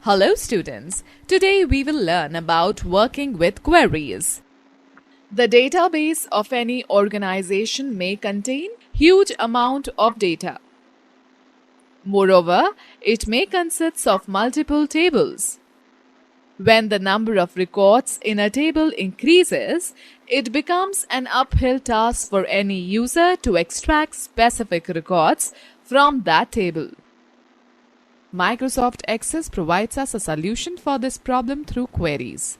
Hello students, today we will learn about working with queries. The database of any organization may contain huge amount of data. Moreover, it may consist of multiple tables. When the number of records in a table increases, it becomes an uphill task for any user to extract specific records from that table. Microsoft Access provides us a solution for this problem through queries.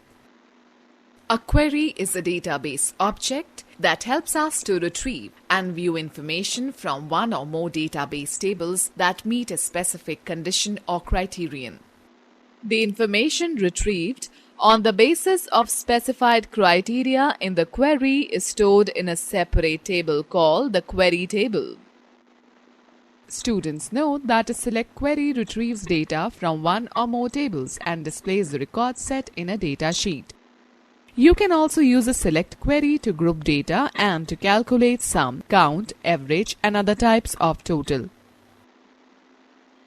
A query is a database object that helps us to retrieve and view information from one or more database tables that meet a specific condition or criterion. The information retrieved on the basis of specified criteria in the query is stored in a separate table called the query table. Students note that a select query retrieves data from one or more tables and displays the record set in a data sheet. You can also use a select query to group data and to calculate sum, count, average and other types of total.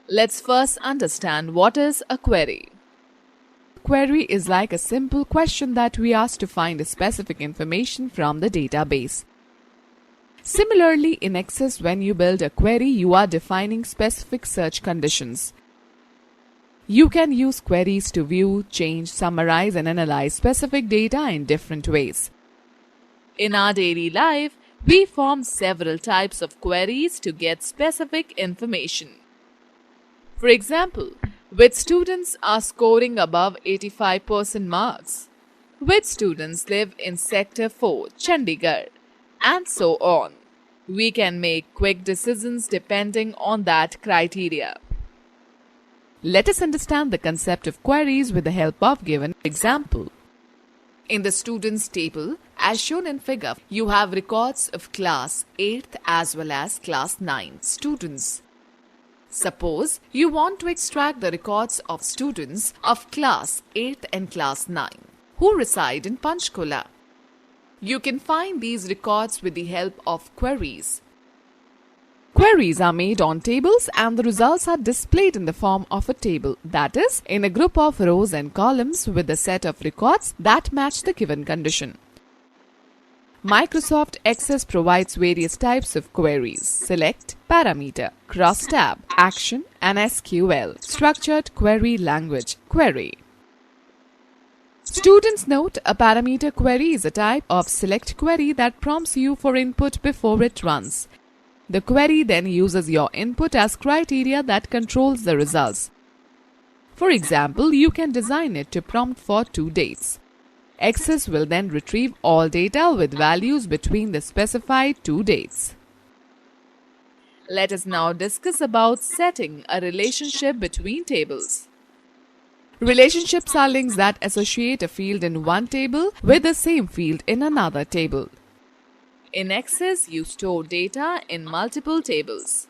Let's first understand what is a query. Query is like a simple question that we ask to find a specific information from the database. Similarly, in Access, when you build a query, you are defining specific search conditions. You can use queries to view, change, summarize and analyze specific data in different ways. In our daily life, we form several types of queries to get specific information. For example, which students are scoring above 85% marks? Which students live in Sector 4, Chandigarh? And so on. We can make quick decisions depending on that criteria. Let us understand the concept of queries with the help of given example. In the students table, as shown in figure, you have records of class 8th as well as class 9 students. Suppose you want to extract the records of students of class 8th and class 9 who reside in Panchkula. You can find these records with the help of queries. Queries are made on tables and the results are displayed in the form of a table, that is, in a group of rows and columns with a set of records that match the given condition. Microsoft Access provides various types of queries: select, parameter, crosstab, action and SQL, structured query language, query. Students note, a parameter query is a type of select query that prompts you for input before it runs. The query then uses your input as criteria that controls the results. For example, you can design it to prompt for 2 dates. Access will then retrieve all data with values between the specified 2 dates. Let us now discuss about setting a relationship between tables. Relationships are links that associate a field in one table with the same field in another table. In Access, you store data in multiple tables.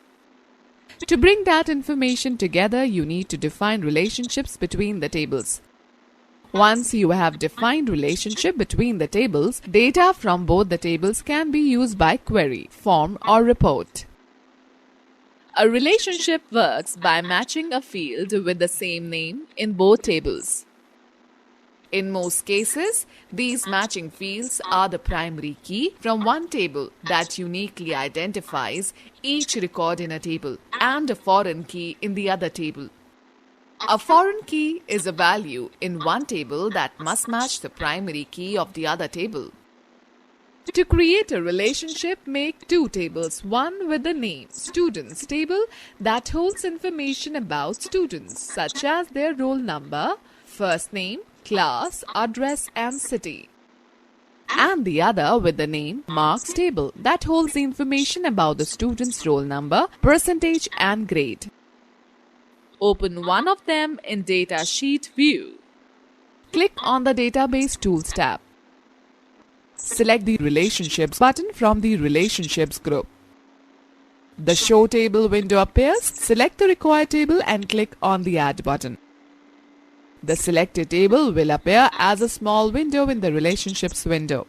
To bring that information together, you need to define relationships between the tables. Once you have defined relationship between the tables, data from both the tables can be used by query, form or report. A relationship works by matching a field with the same name in both tables. In most cases, these matching fields are the primary key from one table that uniquely identifies each record in a table and a foreign key in the other table. A foreign key is a value in one table that must match the primary key of the other table. To create a relationship, make 2 tables, one with the name Students table that holds information about students such as their roll number, first name, class, address and city. And the other with the name Marks table that holds the information about the student's roll number, percentage and grade. Open one of them in Data Sheet view. Click on the Database Tools tab. Select the Relationships button from the Relationships group. The Show Table window appears. Select the required table and click on the Add button. The selected table will appear as a small window in the Relationships window.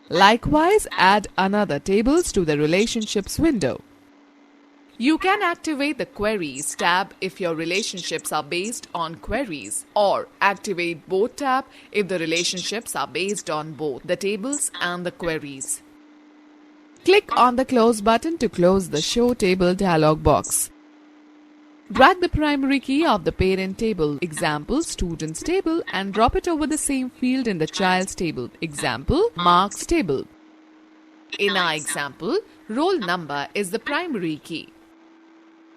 Likewise, add another tables to the Relationships window. You can activate the Queries tab if your relationships are based on queries, or activate Both tab if the relationships are based on both the tables and the queries. Click on the Close button to close the Show Table dialog box. Drag the primary key of the parent table, example students table, and drop it over the same field in the child's table, example marks table. In our example, roll number is the primary key.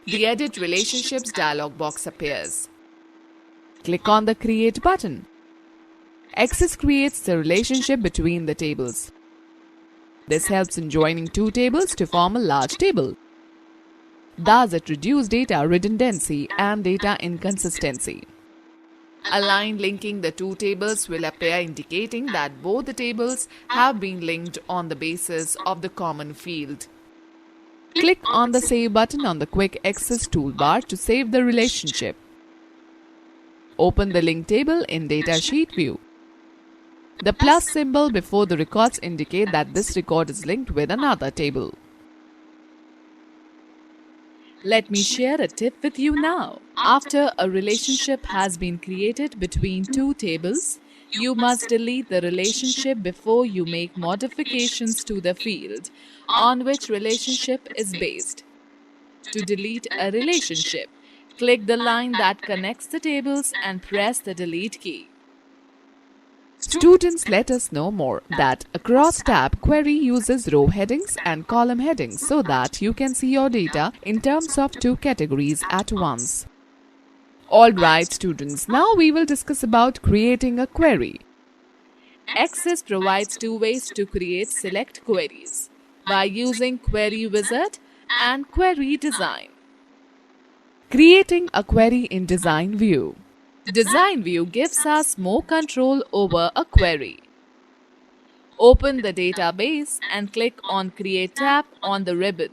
The Edit Relationships dialog box appears. Click on the Create button. Access creates the relationship between the tables. This helps in joining two tables to form a large table. Thus, it reduces data redundancy and data inconsistency. A line linking the two tables will appear indicating that both the tables have been linked on the basis of the common field. Click on the Save button on the Quick Access toolbar to save the relationship. Open the linked table in Datasheet view. The plus symbol before the records indicate that this record is linked with another table. Let me share a tip with you now. After a relationship has been created between two tables, you must delete the relationship before you make modifications to the field on which relationship is based. To delete a relationship, click the line that connects the tables and press the Delete key. Students let us know more that a cross-tab query uses row headings and column headings so that you can see your data in terms of two categories at once. Alright students, now we will discuss about creating a query. Access provides two ways to create select queries, by using Query Wizard and Query Design. Creating a query in Design View. Design View gives us more control over a query. Open the database and click on Create tab on the ribbon.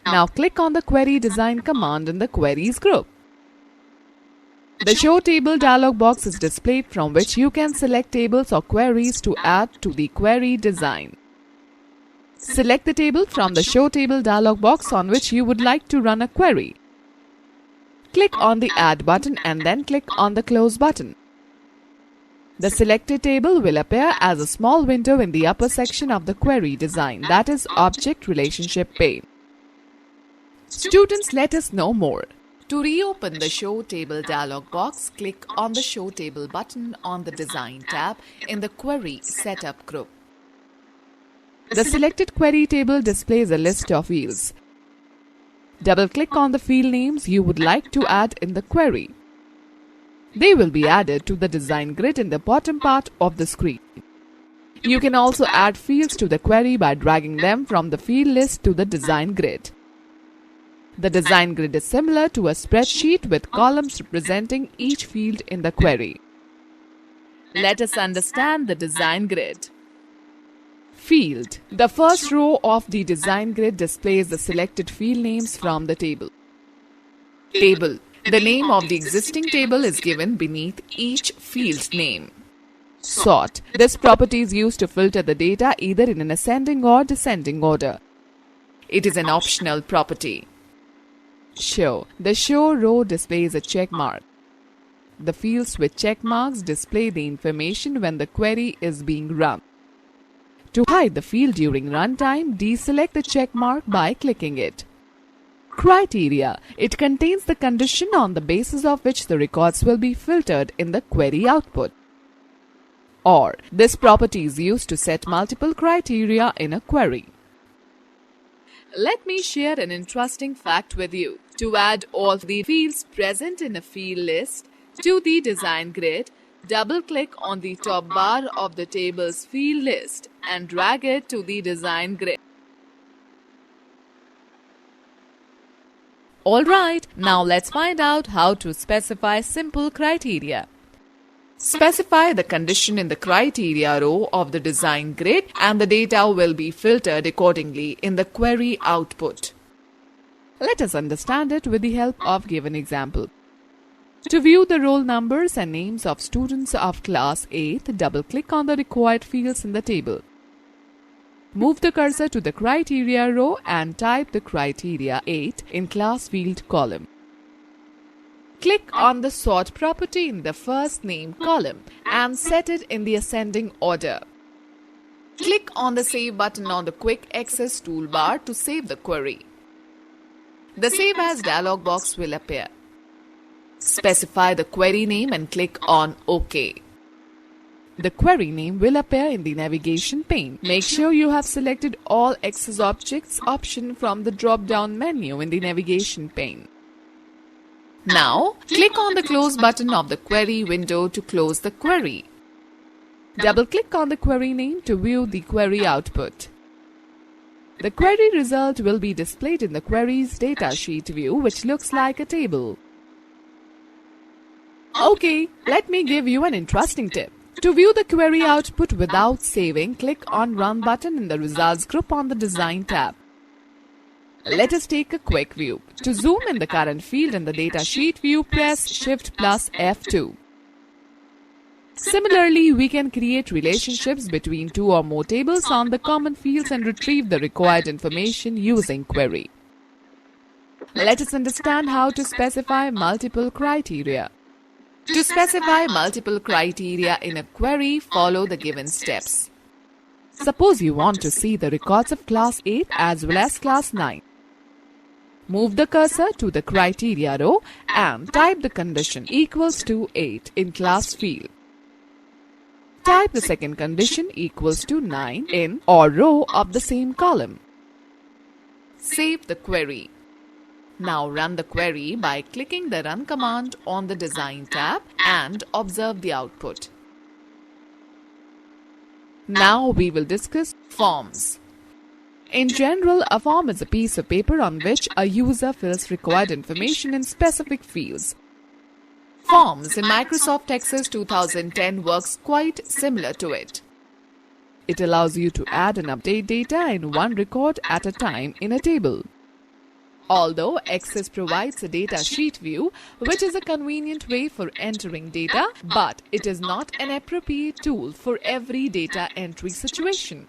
Now click on the Query Design command in the Queries group. The Show Table dialog box is displayed from which you can select tables or queries to add to the query design. Select the table from the Show Table dialog box on which you would like to run a query. Click on the Add button and then click on the Close button. The selected table will appear as a small window in the upper section of the query design, that is Object Relationship pane. Students, let us know more. To reopen the Show Table dialog box, click on the Show Table button on the Design tab in the Query Setup group. The selected query table displays a list of fields. Double-click on the field names you would like to add in the query. They will be added to the design grid in the bottom part of the screen. You can also add fields to the query by dragging them from the field list to the design grid. The design grid is similar to a spreadsheet with columns representing each field in the query. Let us understand the design grid. Field. The first row of the design grid displays the selected field names from the table. Table. The name of the existing table is given beneath each field name. Sort. This property is used to filter the data either in an ascending or descending order. It is an optional property. Show. The show row displays a check mark. The fields with check marks display the information when the query is being run. To hide the field during runtime, deselect the check mark by clicking it. Criteria. It contains the condition on the basis of which the records will be filtered in the query output. Or, this property is used to set multiple criteria in a query. Let me share an interesting fact with you. To add all the fields present in a field list to the design grid, double-click on the top bar of the table's field list and drag it to the design grid. Alright, now let's find out how to specify simple criteria. Specify the condition in the criteria row of the design grid and the data will be filtered accordingly in the query output. Let us understand it with the help of given example. To view the roll numbers and names of students of class 8th, double-click on the required fields in the table. Move the cursor to the criteria row and type the criteria 8 in class field column. Click on the sort property in the first name column and set it in the ascending order. Click on the Save button on the Quick Access toolbar to save the query. The Save As dialog box will appear. Specify the query name and click on OK. The query name will appear in the navigation pane. Make sure you have selected All Access Objects option from the drop-down menu in the navigation pane. Now, click on the Close button of the query window to close the query. Double-click on the query name to view the query output. The query result will be displayed in the query's datasheet view, which looks like a table. Okay, let me give you an interesting tip. To view the query output without saving, click on Run button in the Results group on the Design tab. Let us take a quick view. To zoom in the current field in the datasheet view, press Shift plus F2. Similarly, we can create relationships between two or more tables on the common fields and retrieve the required information using query. Let us understand how to specify multiple criteria. To specify multiple criteria in a query, follow the given steps. Suppose you want to see the records of class 8 as well as class 9. Move the cursor to the criteria row and type the condition equals to 8 in class field. Type the second condition equals to 9 in or row of the same column. Save the query. Now run the query by clicking the Run command on the Design tab and observe the output. Now we will discuss forms. In general, a form is a piece of paper on which a user fills required information in specific fields. Forms in Microsoft Access 2010 works quite similar to it. It allows you to add and update data in one record at a time in a table. Although Access provides a data sheet view, which is a convenient way for entering data, but it is not an appropriate tool for every data entry situation.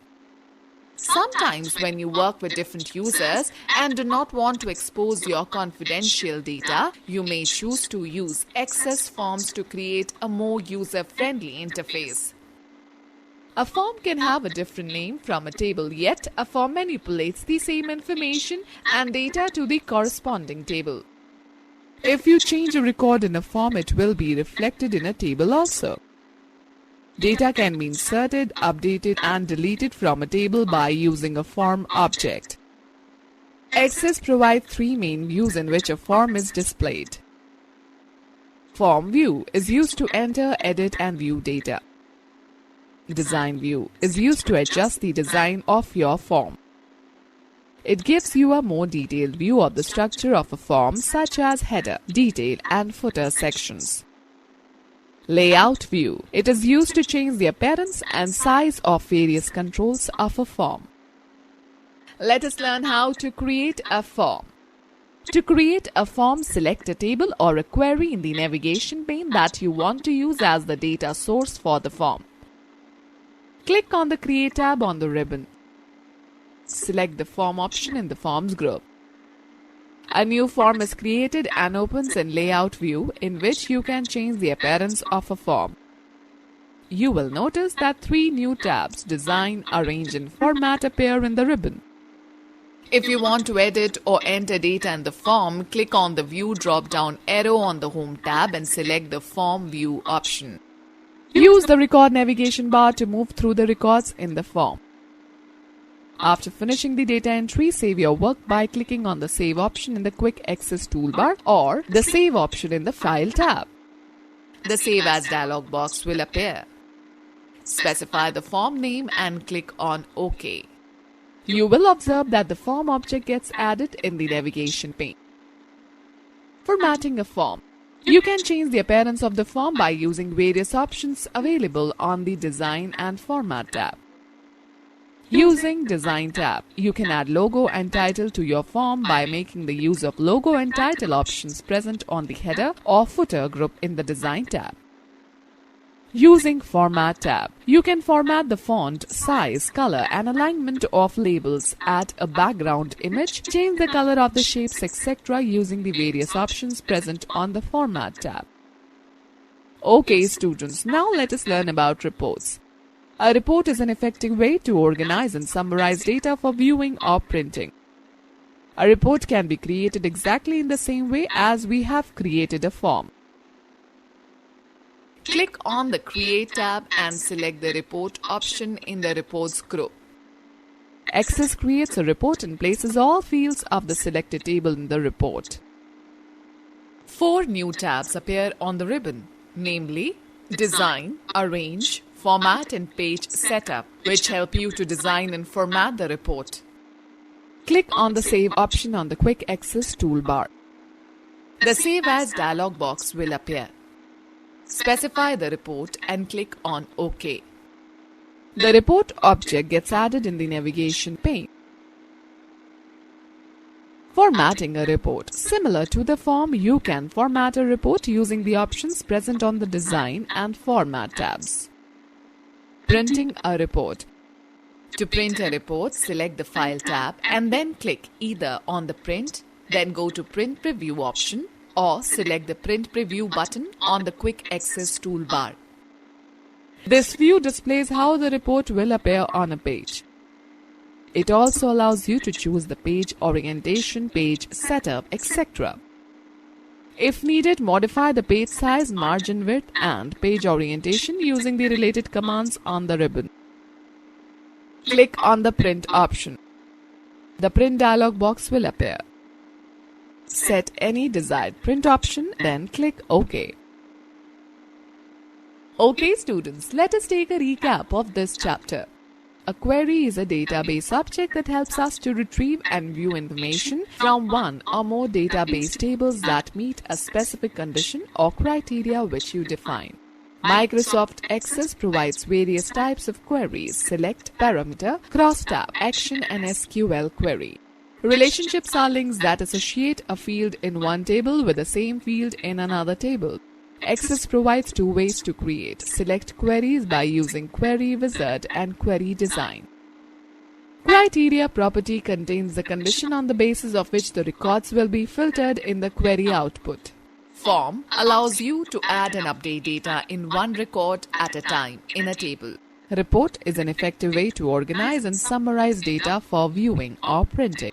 Sometimes when you work with different users and do not want to expose your confidential data, you may choose to use Access forms to create a more user-friendly interface. A form can have a different name from a table, yet a form manipulates the same information and data to the corresponding table. If you change a record in a form, it will be reflected in a table also. Data can be inserted, updated and deleted from a table by using a form object. Access provides three main views in which a form is displayed. Form view is used to enter, edit and view data. Design view is used to adjust the design of your form. It gives you a more detailed view of the structure of a form, such as header, detail and footer sections. Layout view. It is used to change the appearance and size of various controls of a form. Let us learn how to create a form. To create a form, select a table or a query in the navigation pane that you want to use as the data source for the form. Click on the Create tab on the ribbon. Select the Form option in the Forms group. A new form is created and opens in Layout view, in which you can change the appearance of a form. You will notice that three new tabs, Design, Arrange and Format, appear in the ribbon. If you want to edit or enter data in the form, click on the View drop-down arrow on the Home tab and select the Form View option. Use the Record navigation bar to move through the records in the form. After finishing the data entry, save your work by clicking on the Save option in the Quick Access toolbar or the Save option in the File tab. The Save As dialog box will appear. Specify the form name and click on OK. You will observe that the form object gets added in the navigation pane. Formatting a form. You can change the appearance of the form by using various options available on the Design and Format tab. Using Design tab, you can add logo and title to your form by making the use of logo and title options present on the header or footer group in the Design tab. Using Format tab, you can format the font, size, color and alignment of labels, add a background image, change the color of the shapes, etc. using the various options present on the Format tab. Okay students, now let us learn about reports. A report is an effective way to organize and summarize data for viewing or printing. A report can be created exactly in the same way as we have created a form. Click on the Create tab and select the Report option in the Reports group. Access creates a report and places all fields of the selected table in the report. 4 new tabs appear on the ribbon, namely Design, Arrange, Format and Page Setup, which help you to design and format the report. Click on the Save option on the Quick Access toolbar. The Save As dialog box will appear. Specify the report and click on OK. The report object gets added in the navigation pane. Formatting a report. Similar to the form, you can format a report using the options present on the Design and Format tabs. Printing a report. To print a report, select the File tab and then click either on the Print, then go to Print Preview option, or select the Print Preview button on the Quick Access toolbar. This view displays how the report will appear on a page. It also allows you to choose the page orientation, page setup, etc. If needed, modify the page size, margin width, and page orientation using the related commands on the ribbon. Click on the Print option. The Print dialog box will appear. Set any desired print option, then click OK. Okay students, let us take a recap of this chapter. A query is a database object that helps us to retrieve and view information from one or more database tables that meet a specific condition or criteria which you define. Microsoft Access provides various types of queries: select, parameter, crosstab, action and SQL query. Relationships are links that associate a field in one table with the same field in another table. Access provides 2 ways to create: select queries by using Query Wizard and Query Design. Criteria property contains the condition on the basis of which the records will be filtered in the query output. Form allows you to add and update data in one record at a time in a table. Report is an effective way to organize and summarize data for viewing or printing.